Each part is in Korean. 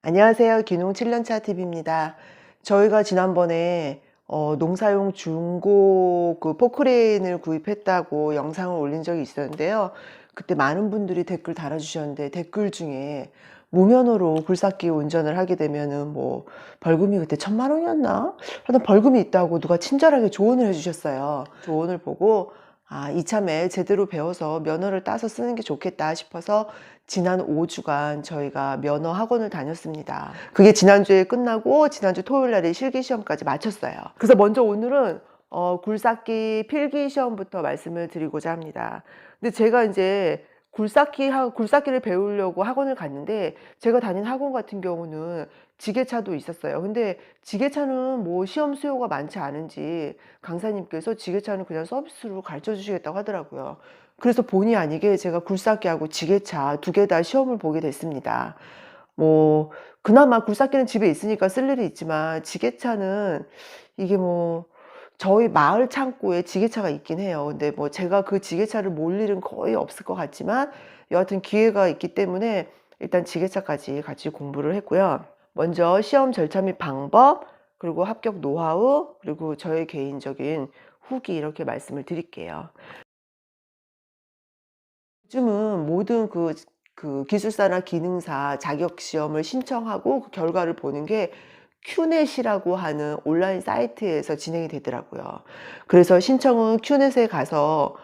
안녕하세요. 귀농 7년차 TV입니다. 저희가 지난번에 농사용 중고 그 포크레인을 구입했다고 영상을 올린 적이 있었는데요. 그때 많은 분들이 댓글 달아주셨는데 댓글 중에 무면허로 굴삭기 운전을 하게 되면은 뭐 벌금이 그때 1,000만 원이었나? 하여튼 벌금이 있다고 누가 친절하게 조언을 해주셨어요. 조언을 보고 이참에 제대로 배워서 면허를 따서 쓰는 게 좋겠다 싶어서 지난 5주간 저희가 면허 학원을 다녔습니다. 그게 지난주에 끝나고 지난주 토요일 날에 실기시험까지 마쳤어요. 그래서 먼저 오늘은 굴삭기 필기시험부터 말씀을 드리고자 합니다. 근데 제가 이제 굴삭기를 배우려고 학원을 갔는데 제가 다닌 학원 같은 경우는 지게차도 있었어요. 근데 지게차는 뭐 시험 수요가 많지 않은지 강사님께서 지게차는 그냥 서비스로 가르쳐 주시겠다고 하더라고요. 그래서 본의 아니게 제가 굴삭기하고 지게차 두 개 다 시험을 보게 됐습니다. 뭐 그나마 굴삭기는 집에 있으니까 쓸 일이 있지만 지게차는 이게 뭐 저희 마을 창고에 지게차가 있긴 해요. 근데 뭐 제가 그 지게차를 몰 일은 거의 없을 것 같지만 여하튼 기회가 있기 때문에 일단 지게차까지 같이 공부를 했고요. 먼저 시험 절차 및 방법, 그리고 합격 노하우, 그리고 저의 개인적인 후기 이렇게 말씀을 드릴게요. 요즘은 모든 그 기술사나 기능사 자격 시험을 신청하고 그 결과를 보는 게 큐넷이라고 하는 온라인 사이트에서 진행이 되더라고요. 그래서 신청은 큐넷에 가서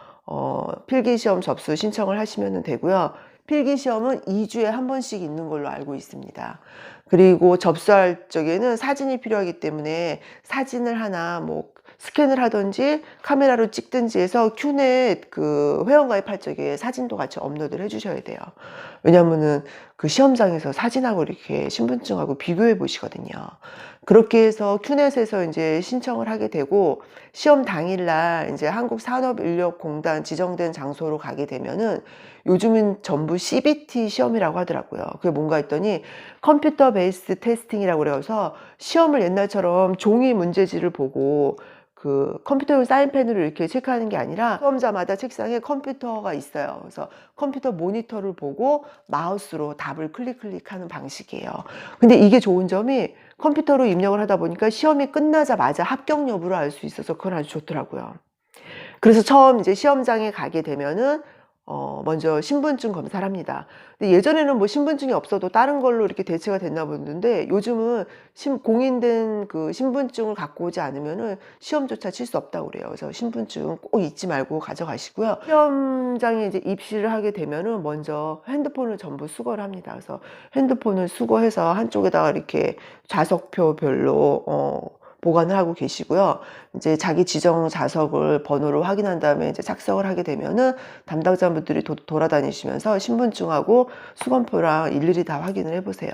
필기시험 접수 신청을 하시면 되고요. 필기시험은 2주에 한 번씩 있는 걸로 알고 있습니다. 그리고 접수할 적에는 사진이 필요하기 때문에 사진을 하나 뭐 스캔을 하든지 카메라로 찍든지 해서 큐넷 그 회원가입할 적에 사진도 같이 업로드를 해주셔야 돼요. 왜냐면은 그 시험장에서 사진하고 이렇게 신분증하고 비교해 보시거든요. 그렇게 해서 큐넷에서 이제 신청을 하게 되고 시험 당일날 이제 한국산업인력공단 지정된 장소로 가게 되면은 요즘은 전부 CBT 시험이라고 하더라고요. 그게 뭔가 했더니 컴퓨터 베이스 테스팅이라고 그래서 시험을 옛날처럼 종이 문제지를 보고 그 컴퓨터용 사인펜으로 이렇게 체크하는 게 아니라 시험자마다 책상에 컴퓨터가 있어요. 그래서 컴퓨터 모니터를 보고 마우스로 답을 클릭하는 방식이에요. 근데 이게 좋은 점이 컴퓨터로 입력을 하다 보니까 시험이 끝나자마자 합격 여부를 알 수 있어서 그건 아주 좋더라고요. 그래서 처음 이제 시험장에 가게 되면은 먼저 신분증 검사를 합니다. 근데 예전에는 뭐 신분증이 없어도 다른 걸로 이렇게 대체가 됐나 보는데 요즘은 공인된 그 신분증을 갖고 오지 않으면은 시험조차 칠 수 없다고 그래요. 그래서 신분증 꼭 잊지 말고 가져가시고요. 시험장에 이제 입시를 하게 되면은 먼저 핸드폰을 전부 수거를 합니다. 그래서 핸드폰을 수거해서 한쪽에다가 이렇게 좌석표별로 보관을 하고 계시고요. 이제 자기 지정 좌석을 번호로 확인한 다음에 이제 착석을 하게 되면은 담당자분들이 돌아다니시면서 신분증하고 수건표랑 일일이 다 확인을 해보세요.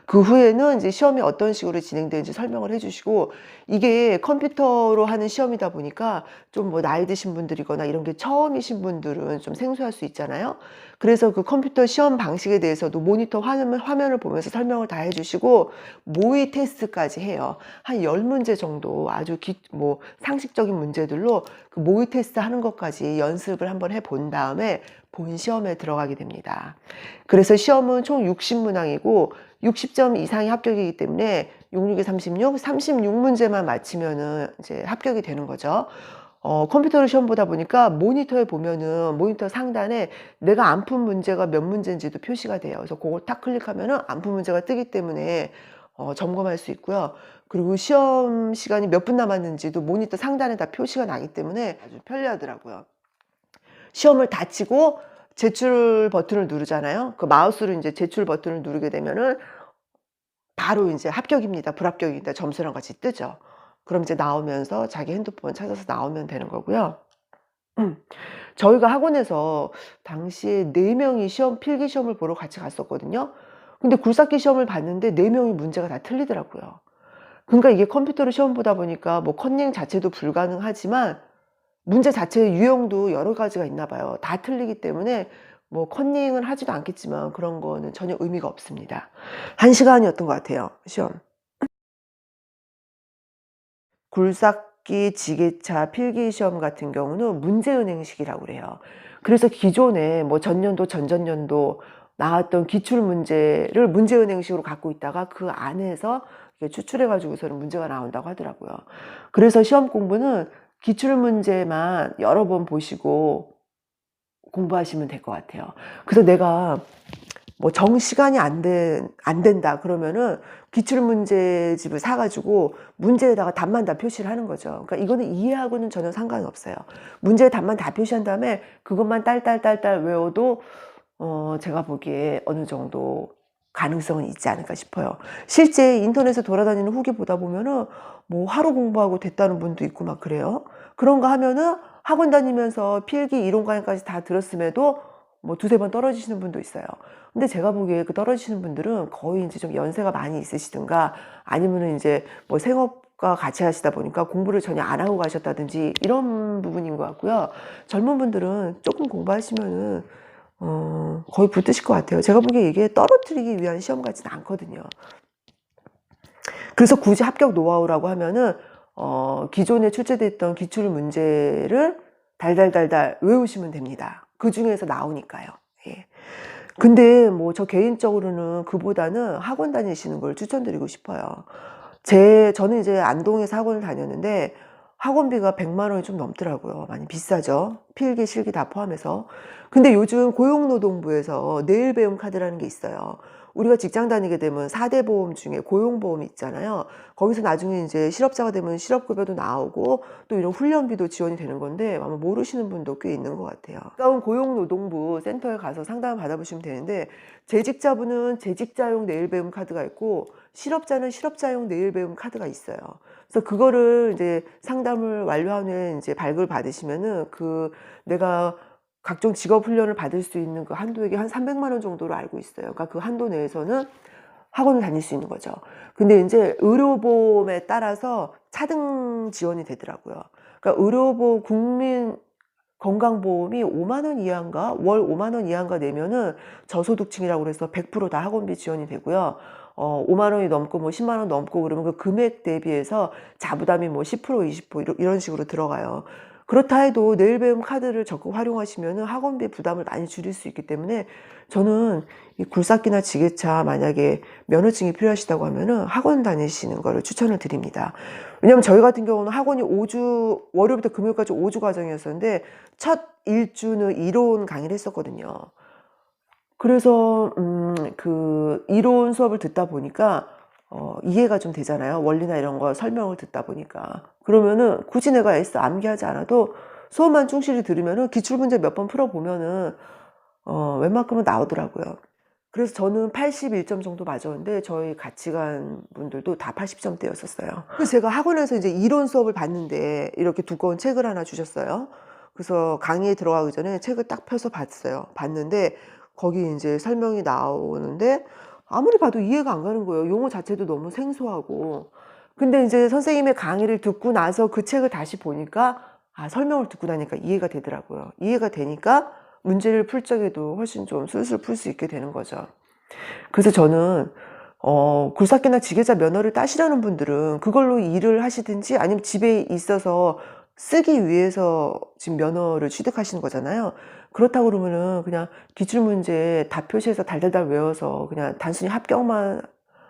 그 후에는 이제 시험이 어떤 식으로 진행되는지 설명을 해주시고 이게 컴퓨터로 하는 시험이다 보니까 좀 뭐 나이 드신 분들이거나 이런 게 처음이신 분들은 좀 생소할 수 있잖아요. 그래서 그 컴퓨터 시험 방식에 대해서도 모니터 화면을 보면서 설명을 다 해주시고 모의 테스트까지 해요. 한 10문제 정도 아주 뭐 상식적인 문제들로 그 모의 테스트 하는 것까지 연습을 한번 해본 다음에 본 시험에 들어가게 됩니다. 그래서 시험은 총 60문항이고 60점 이상이 합격이기 때문에 66에 36, 36문제만 맞히면은 이제 합격이 되는 거죠. 컴퓨터로 시험 보다 보니까 모니터에 보면은 모니터 상단에 내가 안 푼 문제가 몇 문제인지도 표시가 돼요. 그래서 그걸 딱 클릭하면은 안 푼 문제가 뜨기 때문에 점검할 수 있고요. 그리고 시험 시간이 몇 분 남았는지도 모니터 상단에 다 표시가 나기 때문에 아주 편리하더라고요. 시험을 다 치고 제출 버튼을 누르잖아요. 그 마우스로 이제 제출 버튼을 누르게 되면은 바로 이제 합격입니다. 불합격입니다. 점수랑 같이 뜨죠. 그럼 이제 나오면서 자기 핸드폰 찾아서 나오면 되는 거고요. 저희가 학원에서 당시에 4명이 필기 시험을 보러 같이 갔었거든요. 근데 굴삭기 시험을 봤는데 4명이 문제가 다 틀리더라고요. 그러니까 이게 컴퓨터로 시험 보다 보니까 뭐 컨닝 자체도 불가능하지만 문제 자체의 유형도 여러 가지가 있나 봐요. 다 틀리기 때문에 뭐 컨닝은 하지도 않겠지만 그런 거는 전혀 의미가 없습니다. 1시간이었던 것 같아요, 시험. 굴삭기, 지게차, 필기시험 같은 경우는 문제은행식이라고 그래요. 그래서 기존에 뭐 전년도, 전전년도 나왔던 기출 문제를 문제은행식으로 갖고 있다가 그 안에서 추출해 가지고서는 문제가 나온다고 하더라고요. 그래서 시험 공부는 기출 문제만 여러 번 보시고 공부하시면 될 것 같아요. 그래서 내가 뭐 정시간이 안 된다 그러면은 기출 문제집을 사 가지고 문제에다가 답만 다 표시를 하는 거죠. 그러니까 이거는 이해하고는 전혀 상관없어요. 문제의 답만 다 표시한 다음에 그것만 딸딸딸딸 외워도 제가 보기에 어느 정도 가능성은 있지 않을까 싶어요. 실제 인터넷에 돌아다니는 후기 보다 보면은 뭐 하루 공부하고 됐다는 분도 있고 막 그래요. 그런가 하면은 학원 다니면서 필기 이론 강의까지 다 들었음에도 뭐 두세 번 떨어지시는 분도 있어요. 근데 제가 보기에 그 떨어지시는 분들은 거의 인제 좀 연세가 많이 있으시든가 아니면은 인제 뭐 생업과 같이 하시다 보니까 공부를 전혀 안 하고 가셨다든지 이런 부분인 것 같고요. 젊은 분들은 쪼끔 공부하시면은 거의 붙으실 것 같아요. 제가 보기에 이게 떨어뜨리기 위한 시험 같지는 않거든요. 그래서 굳이 합격 노하우라고 하면은 기존에 출제됐던 기출 문제를 달달달달 외우시면 됩니다. 그중에서 나오니까요. 예. 근데 뭐 저 개인적으로는 그보다는 학원 다니시는 걸 추천드리고 싶어요. 저는 이제 안동에서 학원을 다녔는데 학원비가 100만 원이 좀 넘더라고요. 많이 비싸죠. 필기, 실기 다 포함해서. 근데 요즘 고용노동부에서 내일 배움 카드라는 게 있어요. 우리가 직장 다니게 되면 4대 보험 중에 고용보험이 있잖아요. 거기서 나중에 이제 실업자가 되면 실업급여도 나오고 또 이런 훈련비도 지원이 되는 건데 아마 모르시는 분도 꽤 있는 것 같아요. 가까운 고용노동부 센터에 가서 상담을 받아보시면 되는데 재직자분은 재직자용 내일 배움 카드가 있고 실업자는 실업자용 내일 배움 카드가 있어요. 그래서 그거를 이제 상담을 완료한 후에 이제 발급을 받으시면은 내가 각종 직업 훈련을 받을 수 있는 그 한도액이 한 300만 원 정도로 알고 있어요. 그러니까 그 한도 내에서는 학원을 다닐 수 있는 거죠. 근데 이제 의료보험에 따라서 차등 지원이 되더라고요. 그러니까 의료보험 국민 건강보험이 5만 원 이하인가 월 5만 원 이하인가 내면은 저소득층이라고 그래서 100%다 학원비 지원이 되고요. 5만 원이 넘고 뭐 10만 원 넘고 그러면 그 금액 대비해서 자부담이 뭐 10% 20% 이런 식으로 들어가요. 그렇다 해도 내일 배움 카드를 적극 활용하시면은 학원비 부담을 많이 줄일 수 있기 때문에 저는 이 굴삭기나 지게차 만약에 면허증이 필요하시다고 하면은 학원 다니시는 거를 추천을 드립니다. 왜냐면 저희 같은 경우는 학원이 5주 월요일부터 금요일까지 5주 과정이었었는데 첫 1주는 이론 강의를 했었거든요. 그래서 그 이론 수업을 듣다 보니까 이해가 좀 되잖아요. 원리나 이런 거 설명을 듣다 보니까. 그러면은 굳이 내가 애써 암기하지 않아도 수업만 충실히 들으면은 기출 문제 몇 번 풀어 보면은 웬만큼은 나오더라고요. 그래서 저는 81점 정도 맞았는데 저희 같이 간 분들도 다 80점대였었어요. 그래서 제가 학원에서 이제 이론 수업을 봤는데 이렇게 두꺼운 책을 하나 주셨어요. 그래서 강의에 들어가기 전에 책을 딱 펴서 봤어요. 봤는데 거기 이제 설명이 나오는데 아무리 봐도 이해가 안 가는 거예요. 용어 자체도 너무 생소하고. 근데 이제 선생님의 강의를 듣고 나서 그 책을 다시 보니까 설명을 듣고 나니까 이해가 되더라고요. 이해가 되니까 문제를 풀 적에도 훨씬 좀 술술 풀 수 있게 되는 거죠. 그래서 저는 굴삭기나 지게차 면허를 따시려는 분들은 그걸로 일을 하시든지 아니면 집에 있어서 쓰기 위해서 지금 면허를 취득하시는 거잖아요. 그렇다고 그러면은 그냥 기출문제 답 표시해서 달달달 외워서 그냥 단순히 합격만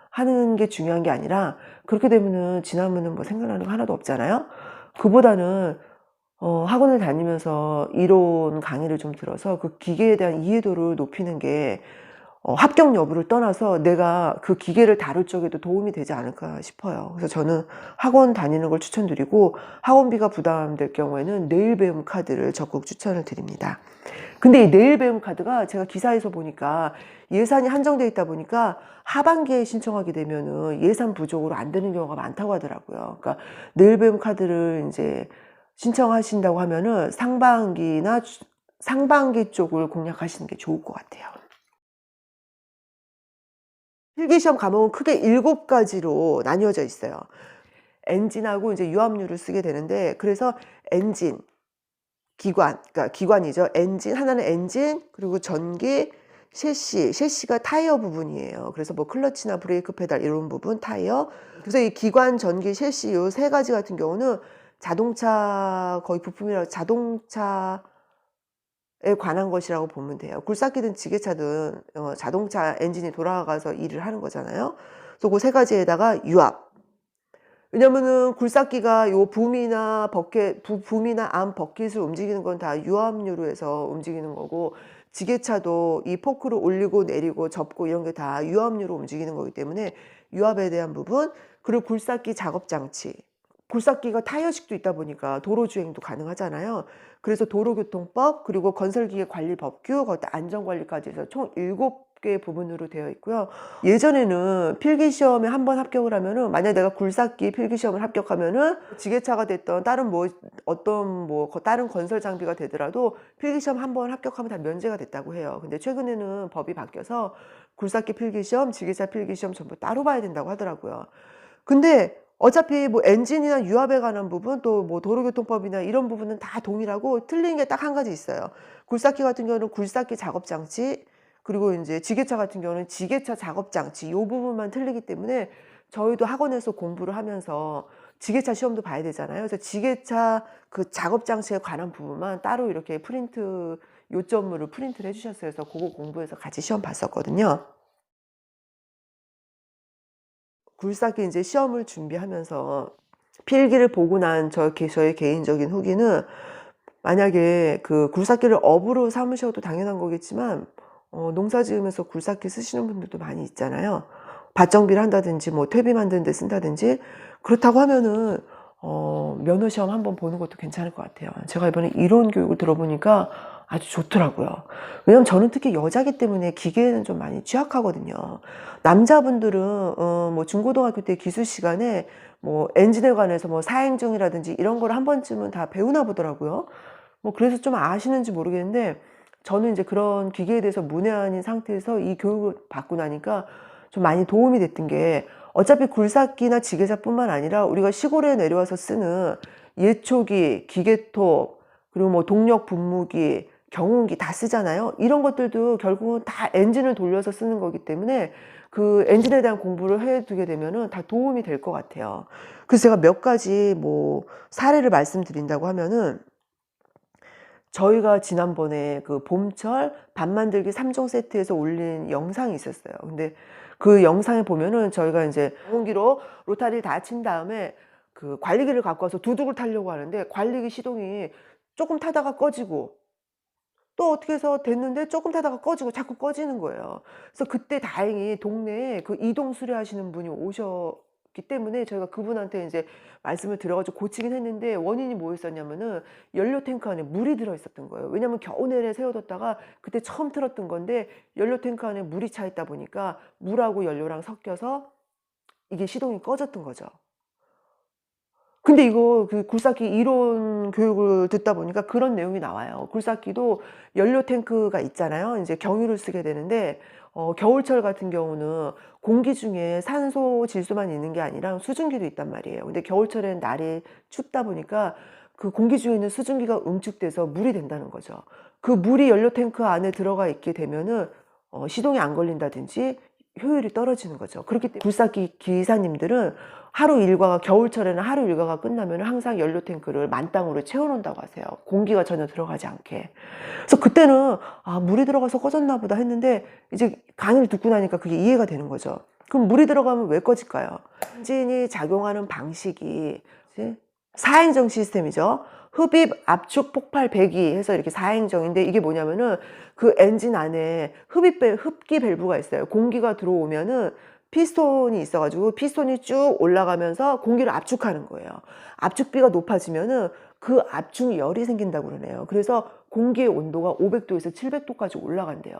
하는 게 중요한 게 아니라 그렇게 되면은 지나면은 뭐 생각나는 거 하나도 없잖아요. 그보다는 학원을 다니면서 이론 강의를 좀 들어서 그 기계에 대한 이해도를 높이는 게 합격 여부를 떠나서 내가 그 기계를 다룰 적에도 도움이 되지 않을까 싶어요. 그래서 저는 학원 다니는 걸 추천드리고 학원비가 부담될 경우에는 내일 배움 카드를 적극 추천을 드립니다. 근데 이 내일 배움 카드가 제가 기사에서 보니까 예산이 한정되어 있다 보니까 하반기에 신청하게 되면은 예산 부족으로 안 되는 경우가 많다고 하더라고요. 그러니까 내일 배움 카드를 이제 신청하신다고 하면은 상반기 쪽을 공략하시는 게 좋을 것 같아요. 필기시험 과목은 크게 7가지로 나뉘어져 있어요. 엔진하고 이제 유압류를 쓰게 되는데 그래서 엔진, 기관, 그러니까 기관이죠. 엔진, 하나는 엔진, 그리고 전기, 셰시가 타이어 부분이에요. 그래서 뭐 클러치나 브레이크 페달 이런 부분, 타이어. 그래서 이 기관, 전기, 셰시 요 3가지 같은 경우는 자동차 거의 부품이라 자동차에서 관한 것이라고 보면 돼요. 굴삭기든 지게차든 자동차 엔진이 돌아가서 일을 하는 거잖아요. 그래서 그 세 가지에다가 유압. 왜냐면은 굴삭기가 요 붐이나 버켓 붐이나 암 버킷을 움직이는 건 다 유압류로 해서 움직이는 거고, 지게차도 이 포크를 올리고 내리고 접고 이런 게 다 유압류로 움직이는 거기 때문에 유압에 대한 부분, 그리고 굴삭기 작업 장치. 굴삭기가 타이어식도 있다 보니까 도로 주행도 가능하잖아요. 그래서 도로교통법, 그리고 건설기계 관리 법규, 거기다 안전관리까지 해서 총 7개 부분으로 되어 있고요. 예전에는 필기 시험에 한 번 합격을 하면은, 만약에 내가 굴삭기 필기 시험을 합격하면은 지게차가 됐던 다른 다른 건설 장비가 되더라도 필기 시험 한 번 합격하면 다 면제가 됐다고 해요. 근데 최근에는 법이 바뀌어서 굴삭기 필기 시험, 지게차 필기 시험 전부 따로 봐야 된다고 하더라고요. 근데 어차피 뭐 엔진이나 유압에 관한 부분, 또 뭐 도로교통법이나 이런 부분은 다 동일하고, 틀린 게 딱 한 가지 있어요. 굴삭기 같은 경우는 굴삭기 작업 장치, 그리고 인제 지게차 같은 경우는 지게차 작업 장치, 요 부분만 틀리기 때문에 저희도 학원에서 공부를 하면서 지게차 시험도 봐야 되잖아요. 그래서 지게차 그 작업 장치에 관한 부분만 따로 이렇게 요점물을 프린트를 해 주셨어요. 그래서 고거 공부해서 같이 시험 봤었거든요. 굴삭기 인제 시험을 준비하면서 필기를 보고 난 저의 개인적인 후기는, 만약에 그 굴삭기를 업으로 삼으셔도 당연한 거겠지만 농사 지으면서 굴삭기 쓰시는 분들도 많이 있잖아요. 밭정비를 한다든지 뭐 퇴비 만드는 데 쓴다든지. 그렇다고 하면은 면허 시험 한번 보는 것도 괜찮을 것 같아요. 제가 이번에 이론 교육을 들어보니까 아주 좋더라고요. 왜냐면 저는 특히 여자기 때문에 기계에는 좀 많이 취약하거든요. 남자분들은 뭐 중고등학교 때 기술 시간에 뭐 엔진에 관해서 뭐 사행중이라든지 이런 걸 한 번쯤은 다 배우나 보더라고요. 뭐 그래서 좀 아시는지 모르겠는데, 저는 이제 그런 기계에 대해서 문외한인 상태에서 이 교육을 받고 나니까 좀 많이 도움이 됐던 게, 어차피 굴삭기나 지게차뿐만 아니라 우리가 시골에 내려와서 쓰는 예초기, 기계톱, 그리고 뭐 동력 분무기, 경운기 다 쓰잖아요. 이런 것들도 결국은 다 엔진을 돌려서 쓰는 거기 때문에 그 엔진에 대한 공부를 해 두게 되면은 다 도움이 될 것 같아요. 그래서 제가 몇 가지 뭐 사례를 말씀드린다고 하면은, 저희가 지난번에 그 봄철 밥 만들기 3종 세트에서 올린 영상이 있었어요. 근데 그 영상에 보면은 저희가 인제 경운기로 로타리를 다 친 다음에 그 관리기를 갖고 와서 두둑을 타려고 하는데, 관리기 시동이 쪼끔 타다가 꺼지고, 또 어떻게 해서 됐는데 쪼끔 타다가 꺼지고 자꾸 꺼지는 거예요. 그래서 그때 다행히 동네에 그 이동 수리하시는 분이 오셨기 때문에 저희가 그분한테 인제 말씀을 드려 가지고 고치긴 했는데, 원인이 뭐였었냐면은 연료 탱크 안에 물이 들어 있었던 거예요. 왜냐면 겨우 내내 세워 뒀다가 그때 처음 틀었던 건데, 연료 탱크 안에 물이 차 있다 보니까 물하고 연료랑 섞여서 이게 시동이 꺼졌던 거죠. 근데 이거 그 굴삭기 이론 교육을 듣다 보니까 그런 내용이 나와요. 굴삭기도 연료 탱크가 있잖아요. 인제 경유를 쓰게 되는데 겨울철 같은 경우는 공기 중에 산소 질소만 있는 게 아니라 수증기도 있단 말이에요. 근데 겨울철에는 날이 춥다 보니까 그 공기 중에 있는 수증기가 응축돼서 물이 된다는 거죠. 그 물이 연료 탱크 안에 들어가 있게 되면은 시동이 안 걸린다든지 효율이 떨어지는 거죠. 그렇기 때문에 굴삭기 기사님들은 하루 일과가 겨울철에는 하루 일과가 끝나면은 항상 연료 탱크를 만땅으로 채워 놓는다고 하세요, 공기가 전혀 들어가지 않게. 그래서 그때는 '아 물이 들어가서 꺼졌나 보다.' 했는데, 이제 강의를 듣고 나니까 그게 이해가 되는 거죠. 그럼 물이 들어가면 왜 꺼질까요? 엔진이 작용하는 방식이 이제 사행정 시스템이죠. 흡입, 압축, 폭발, 배기 해서 이렇게 사행정인데, 이게 뭐냐면은 그 엔진 안에 흡기 밸브가 있어요. 공기가 들어오면은 피스톤이 있어 가지고 피스톤이 쭉 올라가면서 공기를 압축하는 거예요. 압축비가 높아지면은 그 압축 열이 생긴다고 그러네요. 그래서 공기의 온도가 500 도에서 700 도까지 올라간대요.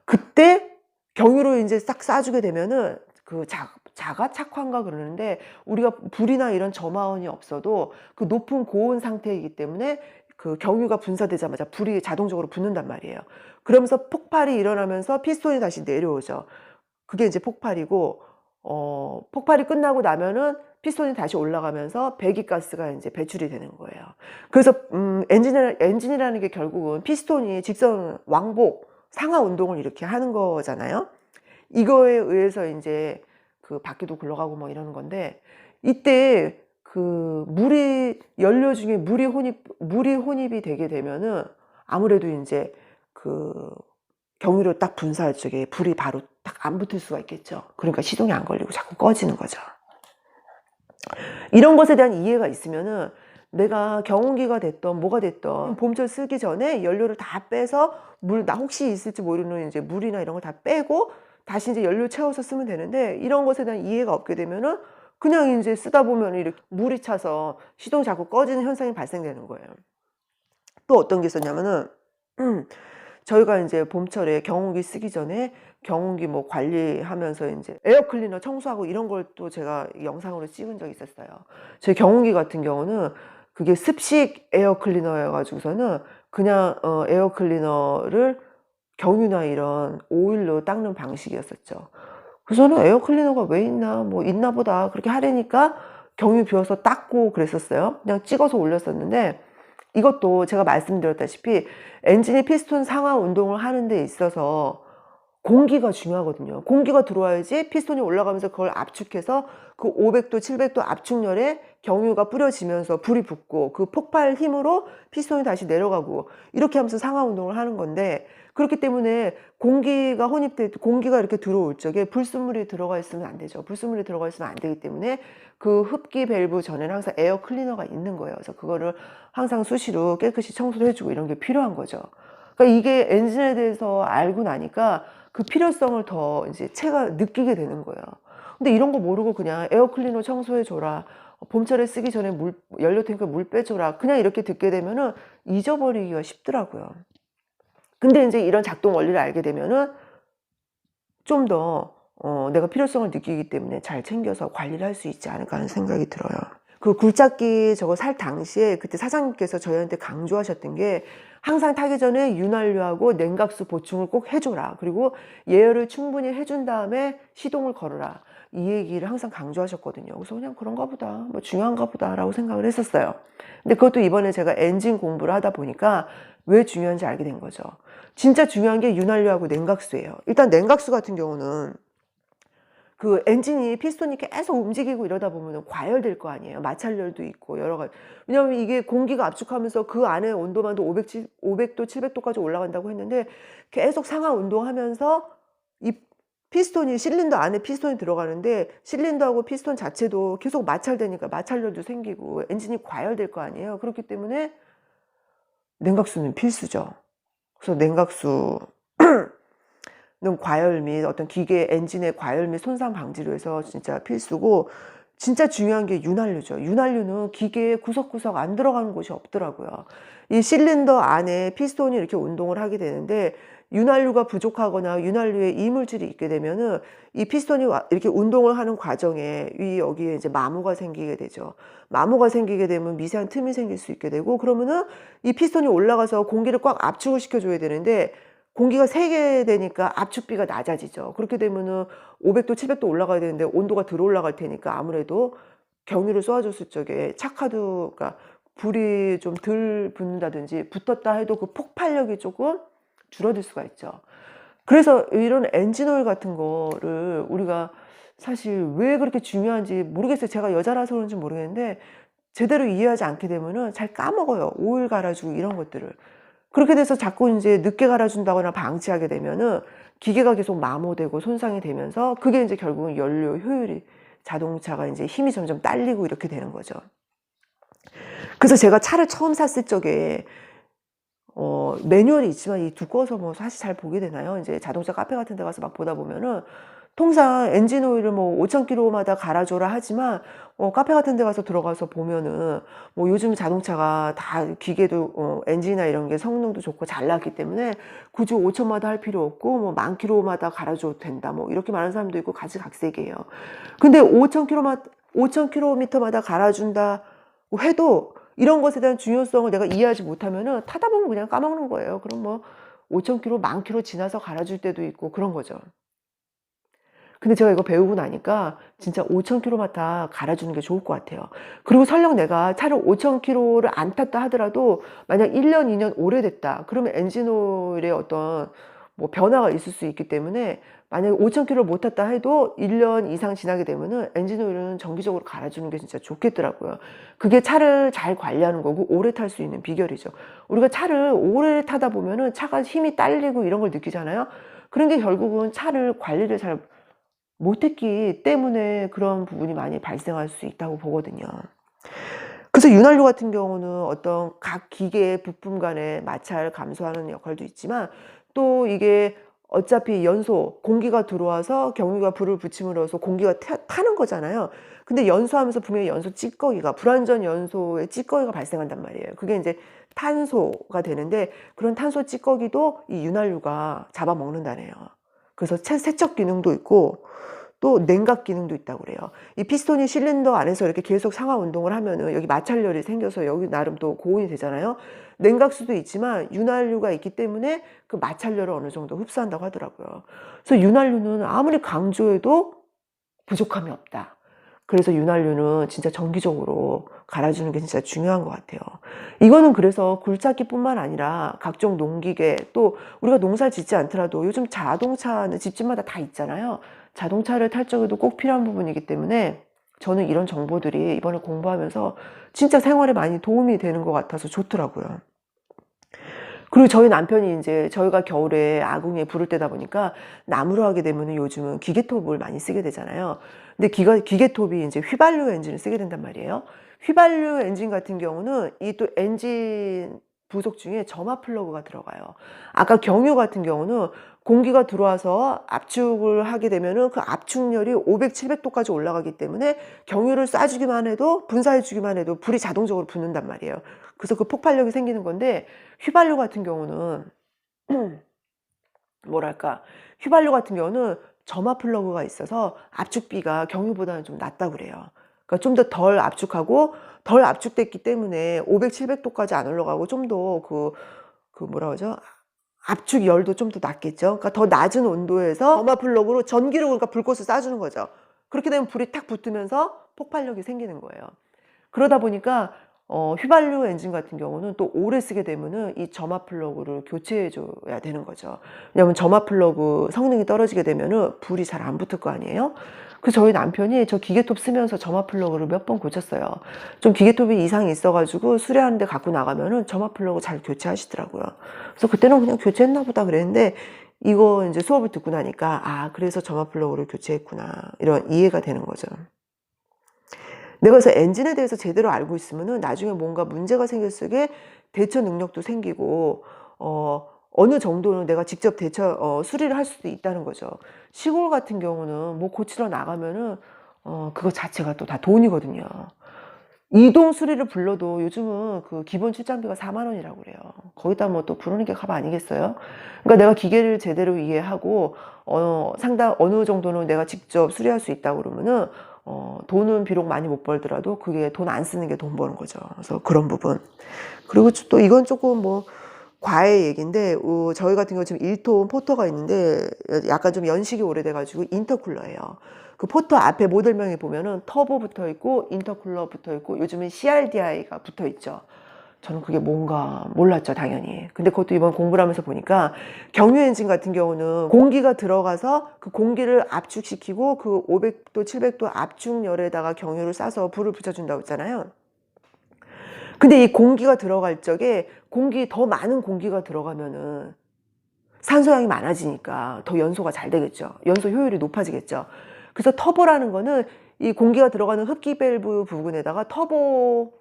그때 경유로 인제 싹 쏴 주게 되면은 그 자가 착화인가 그러는데, 우리가 불이나 이런 점화원이 없어도 그 높은 고온 상태이기 때문에 그 경유가 분사되자마자 불이 자동적으로 붙는단 말이에요. 그러면서 폭발이 일어나면서 피스톤이 다시 내려오죠. 그게 이제 폭발이고, 폭발이 끝나고 나면은 피스톤이 다시 올라가면서 배기가스가 인제 배출이 되는 거예요. 그래서 엔진이라는 게 결국은 피스톤이 직선 왕복 상하 운동을 이렇게 하는 거잖아요. 이거에 의해서 인제 그 바퀴도 굴러가고 뭐 이러는 건데, 이때 그 연료 중에 물이 혼입이 되게 되면은 아무래도 인제 그 경유로 딱 분사할 적에 불이 바로 딱 안 붙을 수가 있겠죠. 그러니까 시동이 안 걸리고 자꾸 꺼지는 거죠. 이런 것에 대한 이해가 있으면은 내가 경운기가 됐든 뭐가 됐든 봄철 쓰기 전에 연료를 다 빼서 나 혹시 있을지 모르는 이제 물이나 이런 걸 다 빼고 다시 이제 연료 채워서 쓰면 되는데, 이런 것에 대한 이해가 없게 되면은 그냥 인제 쓰다 보면 이렇게 물이 차서 시동이 자꾸 꺼지는 현상이 발생되는 거예요. 또 어떤 게 있었냐면은 저희가 인제 봄철에 경운기 쓰기 전에 경운기 뭐 관리하면서 인제 에어 클리너 청소하고 이런 걸 또 제가 영상으로 찍은 적이 있었어요. 저희 경운기 같은 경우는 그게 습식 에어 클리너여 가지고서는 그냥 에어 클리너를 경유나 이런 오일로 닦는 방식이었었죠. 그래서 저는 '에어 클리너가 왜 있나? 뭐 있나 보다.' 그렇게 하려니까 경유 비워서 닦고 그랬었어요. 그냥 찍어서 올렸었는데, 이것도 제가 말씀드렸다시피 엔진이 피스톤 상하 운동을 하는 데 있어서 공기가 중요하거든요. 공기가 들어와야지 피스톤이 올라가면서 그걸 압축해서 그 500도 700도 압축열에 경유가 뿌려지면서 불이 붙고 그 폭발 힘으로 피스톤이 다시 내려가고 이렇게 하면서 상하 운동을 하는 건데, 그렇기 때문에 공기가 혼입돼 공기가 이렇게 들어올 적에 불순물이 들어가 있으면 안 되죠. 불순물이 들어가 있으면 안 되기 때문에 그 흡기 밸브 전에는 항상 에어 클리너가 있는 거예요. 그래서 그거를 항상 수시로 깨끗이 청소를 해 주고 이런 게 필요한 거죠. 그러니까 이게 엔진에 대해서 알고 나니까 그 필요성을 더 이제 체가 느끼게 되는 거예요. 근데 이런 거 모르고 그냥 "에어 클리너 청소해 줘라. 봄철에 쓰기 전에 물 연료 탱크에 물 빼 줘라." 그냥 이렇게 듣게 되면은 잊어버리기가 쉽더라고요. 근데 인제 이런 작동 원리를 알게 되면은 좀 더 '내가 필요성을 느끼기 때문에 잘 챙겨서 관리를 할 수 있지 않을까.' 하는 생각이 들어요. 그 굴착기 저거 살 당시에 그때 사장님께서 저희한테 강조하셨던 게 "항상 타기 전에 윤활유하고 냉각수 보충을 꼭 해 줘라. 그리고 예열을 충분히 해준 다음에 시동을 걸어라." 이 얘기를 항상 강조하셨거든요. 그래서 그냥 '그런가 보다. 뭐 중요한가 보다.'라고 생각을 했었어요. 근데 그것도 이번에 제가 엔진 공부를 하다 보니까 왜 중요한지 알게 된 거죠. 진짜 중요한 게 윤활유하고 냉각수예요. 일단 냉각수 같은 경우는 그 엔진이 피스톤이 계속 움직이고 이러다 보면은 과열될 거 아니에요. 마찰열도 있고 여러 가지. 왜냐하면 이게 공기가 압축하면서 그 안에 온도만도 500도 700도까지 올라간다고 했는데, 계속 상하 운동하면서 이 피스톤이 실린더 안에 피스톤이 들어가는데 실린더하고 피스톤 자체도 계속 마찰되니까 마찰열도 생기고 엔진이 과열될 거 아니에요. 그렇기 때문에 냉각수는 필수죠. 그래서 냉각수 는 과열 및 어떤 기계 엔진의 과열 및 손상 방지를 위해서 진짜 필수고, 진짜 중요한 게 윤활유죠. 윤활유는 기계에 구석구석 안 들어가는 곳이 없더라고요. 이 실린더 안에 피스톤이 이렇게 운동을 하게 되는데 윤활유가 부족하거나 윤활유에 이물질이 있게 되면은 이 피스톤이 이렇게 운동을 하는 과정에 여기에 이제 마모가 생기게 되죠. 마모가 생기게 되면 미세한 틈이 생길 수 있게 되고, 그러면은 이 피스톤이 올라가서 공기를 꽉 압축을 시켜 줘야 되는데 공기가 새게 되니까 압축비가 낮아지죠. 그렇게 되면은 500도 700도 올라가야 되는데 온도가 덜 올라갈 테니까 아무래도 경유를 쏘아 줬을 적에 착화도가 불이 좀 덜 붙는다든지 붙었다 해도 그 폭발력이 쪼끔 줄어들 수가 있죠. 그래서 이런 엔진 오일 같은 거를 우리가 사실 왜 그렇게 중요한지 모르겠어요. 제가 여자라서 그런지 모르겠는데 제대로 이해하지 않게 되면은 잘 까먹어요, 오일 갈아 주고 이런 것들을. 그렇게 돼서 자꾸 인제 늦게 갈아 준다거나 방치하게 되면은 기계가 계속 마모되고 손상이 되면서 그게 인제 결국은 연료 효율이, 자동차가 인제 힘이 점점 딸리고 이렇게 되는 거죠. 그래서 제가 차를 처음 샀을 적에 매뉴얼이 있지만 이 두꺼워서 뭐 사실 잘 보게 되나요? 인제 자동차 카페 같은 데 가서 막 보다 보면은 통상 엔진 오일을 뭐 5,000 킬로마다 갈아 줘라 하지만 카페 같은 데 가서 들어가서 보면은 뭐 요즘 자동차가 다 기계도 엔진이나 이런 게 성능도 좋고 잘 나왔기 때문에 굳이 5,000 마다 할 필요 없고 뭐 10,000 킬로마다 갈아 줘도 된다, 뭐 이렇게 말하는 사람도 있고 가지각색이에요. 근데 5,000 킬로미터마다 갈아 준다고 해도 이런 것에 대한 중요성을 내가 이해하지 못하면은 타다 보면 그냥 까먹는 거예요. 그럼 뭐 5,000 킬로 10,000 킬로 지나서 갈아 줄 때도 있고 그런 거죠. 근데 제가 이거 배우고 나니까 진짜 5,000 킬로마다 갈아 주는 게 좋을 것 같아요. 그리고 설령 내가 차를 5,000 킬로를 안 탔다 하더라도 만약 1 년, 2년 오래됐다 그러면 엔진 오일에 어떤 뭐 변화가 있을 수 있기 때문에 만약에 5,000km 못 탔다 해도 1년 이상 지나게 되면은 엔진 오일은 정기적으로 갈아주는 게 진짜 좋겠더라고요. 그게 차를 잘 관리하는 거고 오래 탈 수 있는 비결이죠. 우리가 차를 오래 타다 보면은 차가 힘이 딸리고 이런 걸 느끼잖아요. 그런 게 결국은 차를 관리를 잘 못했기 때문에 그런 부분이 많이 발생할 수 있다고 보거든요. 그래서 윤활유 같은 경우는 어떤 각 기계의 부품 간의 마찰 감소하는 역할도 있지만, 또 이게 어차피 연소, 공기가 들어와서 경유가 불을 붙임으로써 공기가 타는 거잖아요. 근데 연소하면서 분명히 연소 찌꺼기가, 불완전 연소의 찌꺼기가 발생한단 말이에요. 그게 이제 탄소가 되는데, 그런 탄소 찌꺼기도 이 윤활유가 잡아먹는다네요. 그래서 세척 기능도 있고 또 냉각 기능도 있다고 그래요. 이 피스톤이 실린더 안에서 이렇게 계속 상하 운동을 하면은 여기 마찰열이 생겨서 여기 나름 또 고온이 되잖아요. 냉각수도 있지만 윤활유가 있기 때문에 그 마찰열을 어느 정도 흡수한다고 하더라고요. 그래서 윤활유는 아무리 강조해도 부족함이 없다. 그래서 윤활유는 진짜 정기적으로 갈아주는 게 진짜 중요한 것 같아요. 이거는 그래서 굴착기뿐만 아니라 각종 농기계, 또 우리가 농사를 짓지 않더라도 요즘 자동차는 집집마다 다 있잖아요. 자동차를 탈 적에도 꼭 필요한 부분이기 때문에 저는 이런 정보들이 이번에 공부하면서 진짜 생활에 많이 도움이 되는 것 같아서 좋더라고요. 그리고 저희 남편이 이제 저희가 겨울에 아궁이에 불을 때다 보니까 나무로 하게 되면은 요즘은 기계톱을 많이 쓰게 되잖아요. 근데 기계톱이 이제 휘발유 엔진을 쓰게 된단 말이에요. 휘발유 엔진 같은 경우는 이 또 엔진 부속 중에 점화 플러그가 들어가요. 아까 경유 같은 경우는 공기가 들어와서 압축을 하게 되면은 그 압축열이 500, 700도까지 올라가기 때문에 경유를 쏴주기만 해도, 분사해주기만 해도 불이 자동적으로 붙는단 말이에요. 그래서 그 폭발력이 생기는 건데, 휘발유 같은 경우는 뭐랄까, 휘발유 같은 경우는 점화 플러그가 있어서 압축비가 경유보다는 좀 낮다고 그래요. 그러니까 좀 더 덜 압축하고, 덜 압축됐기 때문에 500, 700도까지 안 올라가고 좀 더 그 뭐라 그러죠? 압축 열도 좀 더 낮겠죠. 그러니까 더 낮은 온도에서 점화 플러그로 전기로, 그러니까 불꽃을 쏴주는 거죠. 그렇게 되면 불이 탁 붙으면서 폭발력이 생기는 거예요. 그러다 보니까 휘발유 엔진 같은 경우는 또 오래 쓰게 되면은 이 점화 플러그를 교체해 줘야 되는 거죠. 왜냐하면 점화 플러그 성능이 떨어지게 되면은 불이 잘 안 붙을 거 아니에요. 그래서 저희 남편이 저 기계톱 쓰면서 점화 플러그를 몇 번 고쳤어요. 좀 기계톱이 이상이 있어가지고 수리하는데 갖고 나가면은 점화 플러그 잘 교체하시더라고요. 그래서 그때는 그냥 교체했나 보다 그랬는데, 이거 이제 수업을 듣고 나니까 아, 그래서 점화 플러그를 교체했구나, 이런 이해가 되는 거죠. 내가 그래서 엔진에 대해서 제대로 알고 있으면은 나중에 뭔가 문제가 생겼을 때 대처 능력도 생기고, 어느 정도는 내가 직접 수리를 할 수도 있다는 거죠. 시골 같은 경우는 뭐 고치러 나가면은 그거 자체가 또 다 돈이거든요. 이동 수리를 불러도 요즘은 그 기본 출장비가 4만 원이라고 그래요. 거기다 뭐 또 부르는 게 값 아니겠어요? 그러니까 내가 기계를 제대로 이해하고 상당 어느 정도는 내가 직접 수리할 수 있다 그러면은 돈은 비록 많이 못 벌더라도 그게 돈 안 쓰는 게 돈 버는 거죠. 그래서 그런 부분. 그리고 또 이건 조금 뭐 과외 얘기인데, 저희 같은 경우 지금 1톤 포터가 있는데 약간 좀 연식이 오래돼가지고 인터쿨러예요. 그 포터 앞에 모델명에 보면은 터보 붙어 있고 인터쿨러 붙어 있고 요즘엔 CRDI가 붙어 있죠. 저는 그게 뭔가 몰랐죠, 당연히. 근데 그것도 이번 공부를 하면서 보니까 경유 엔진 같은 경우는 공기가 들어가서 그 공기를 압축시키고 그 500도, 700도 압축열에다가 경유를 싸서 불을 붙여준다고 했잖아요. 근데 이 공기가 들어갈 적에 더 많은 공기가 들어가면은 산소량이 많아지니까 더 연소가 잘 되겠죠. 연소 효율이 높아지겠죠. 그래서 터보라는 거는 이 공기가 들어가는 흡기 밸브 부분에다가 그걸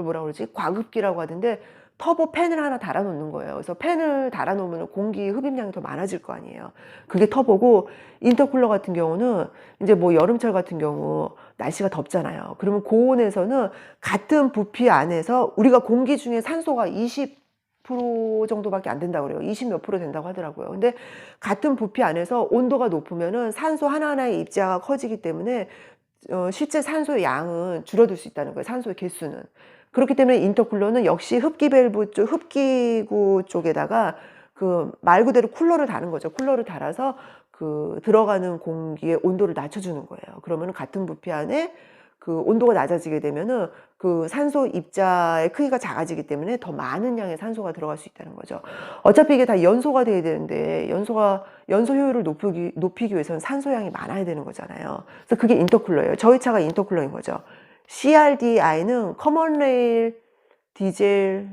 뭐라 그러지? 과급기라고 하던데, 터보 팬을 하나 달아 놓는 거예요. 그래서 팬을 달아 놓으면 공기 흡입량이 더 많아질 거 아니에요. 그게 터보고, 인터쿨러 같은 경우는 이제 뭐 여름철 같은 경우 날씨가 덥잖아요. 그러면 고온에서는 같은 부피 안에서 우리가 공기 중에 산소가 20% 정도밖에 안 된다고 그래요. 20 몇 프로 된다고 하더라고요. 근데 같은 부피 안에서 온도가 높으면은 산소 하나하나의 입자가 커지기 때문에 실제 산소의 양은 줄어들 수 있다는 거예요. 산소의 개수는. 그렇기 때문에 인터쿨러는 역시 흡기구 쪽에다가 그 말 그대로 쿨러를 다는 거죠. 쿨러를 달아서 그 들어가는 공기의 온도를 낮춰주는 거예요. 그러면 같은 부피 안에 그 온도가 낮아지게 되면은 그 산소 입자의 크기가 작아지기 때문에 더 많은 양의 산소가 들어갈 수 있다는 거죠. 어차피 이게 다 연소가 돼야 되는데 연소 효율을 높이기 위해서는 산소량이 많아야 되는 거잖아요. 그래서 그게 인터쿨러예요. 저희 차가 인터쿨러인 거죠. CRDI는 커먼 레일 디젤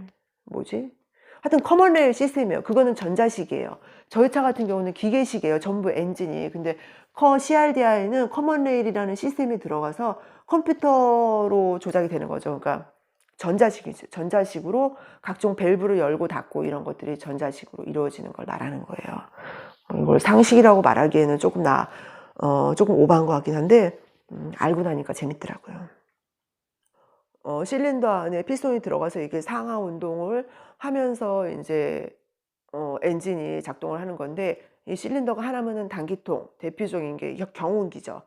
하여튼 커먼 레일 시스템이에요. 그거는 전자식이에요. 저희 차 같은 경우는 기계식이에요. 전부 엔진이. 근데 CRDI는 커먼 레일이라는 시스템이 들어가서 컴퓨터로 조작이 되는 거죠. 그러니까 전자식이죠. 전자식으로 각종 밸브를 열고 닫고 이런 것들이 전자식으로 이루어지는 걸 말하는 거예요. 이걸 상식이라고 말하기에는 조금 오버한 것 같긴 한데, 알고 나니까 재밌더라고요. 실린더 안에 피스톤이 들어가서 이게 상하 운동을 하면서 이제 엔진이 작동을 하는 건데, 이 실린더가 하나면은 단기통, 대표적인 게 경운기죠.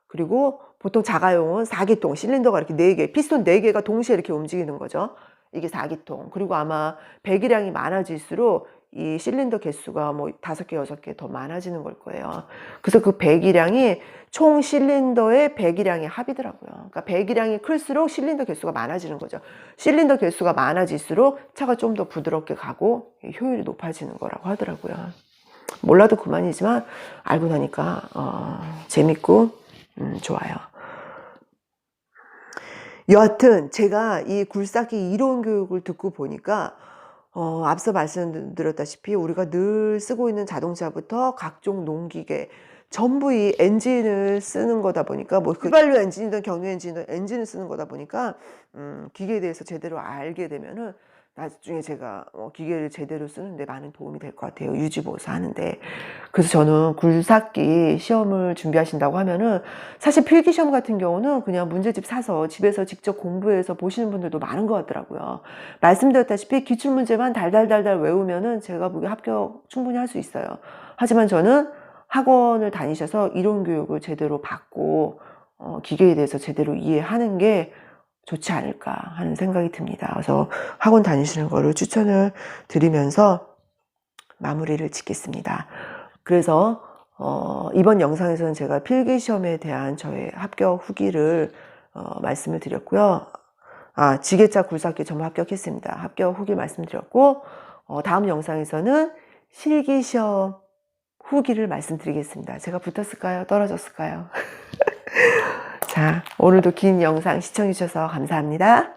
그리고 보통 자가용은 4기통, 실린더가 이렇게 4개, 피스톤 4개가 동시에 이렇게 움직이는 거죠. 이게 4기통. 그리고 아마 배기량이 많아질수록 이 실린더 개수가 뭐 5개, 6개 더 많아지는 걸 거예요. 그래서 그 배기량이 총 실린더의 배기량의 합이더라고요. 그러니까 배기량이 클수록 실린더 개수가 많아지는 거죠. 실린더 개수가 많아질수록 차가 좀 더 부드럽게 가고 효율이 높아지는 거라고 하더라고요. 몰라도 그만이지만 알고 나니까 재밌고 좋아요. 여하튼 제가 이 굴삭기 이론 교육을 듣고 보니까 앞서 말씀드렸다시피 우리가 늘 쓰고 있는 자동차부터 각종 농기계 전부 이 엔진을 쓰는 거다 보니까 뭐 휘발유 엔진이든 경유 엔진이든 엔진을 쓰는 거다 보니까 기계에 대해서 제대로 알게 되면은 나중에 제가 기계를 제대로 쓰는데 많은 도움이 될 것 같아요. 유지보수 하는데. 그래서 저는 굴삭기 시험을 준비하신다고 하면은 사실 필기시험 같은 경우는 그냥 문제집 사서 집에서 직접 공부해서 보시는 분들도 많은 것 같더라고요. 말씀드렸다시피 기출문제만 달달달달 외우면은 제가 보기에 합격 충분히 할 수 있어요. 하지만 저는 학원을 다니셔서 이론 교육을 제대로 받고 기계에 대해서 제대로 이해하는 게 좋지 않을까 하는 생각이 듭니다. 그래서 학원 다니시는 거를 추천을 드리면서 마무리를 짓겠습니다. 그래서 이번 영상에서는 제가 필기시험에 대한 저의 합격 후기를 말씀을 드렸고요. 지게차 굴삭기 전부 합격했습니다. 합격 후기 말씀드렸고 다음 영상에서는 실기시험 후기를 말씀드리겠습니다. 제가 붙었을까요? 떨어졌을까요? 자, 오늘도 긴 영상 시청해 주셔서 감사합니다.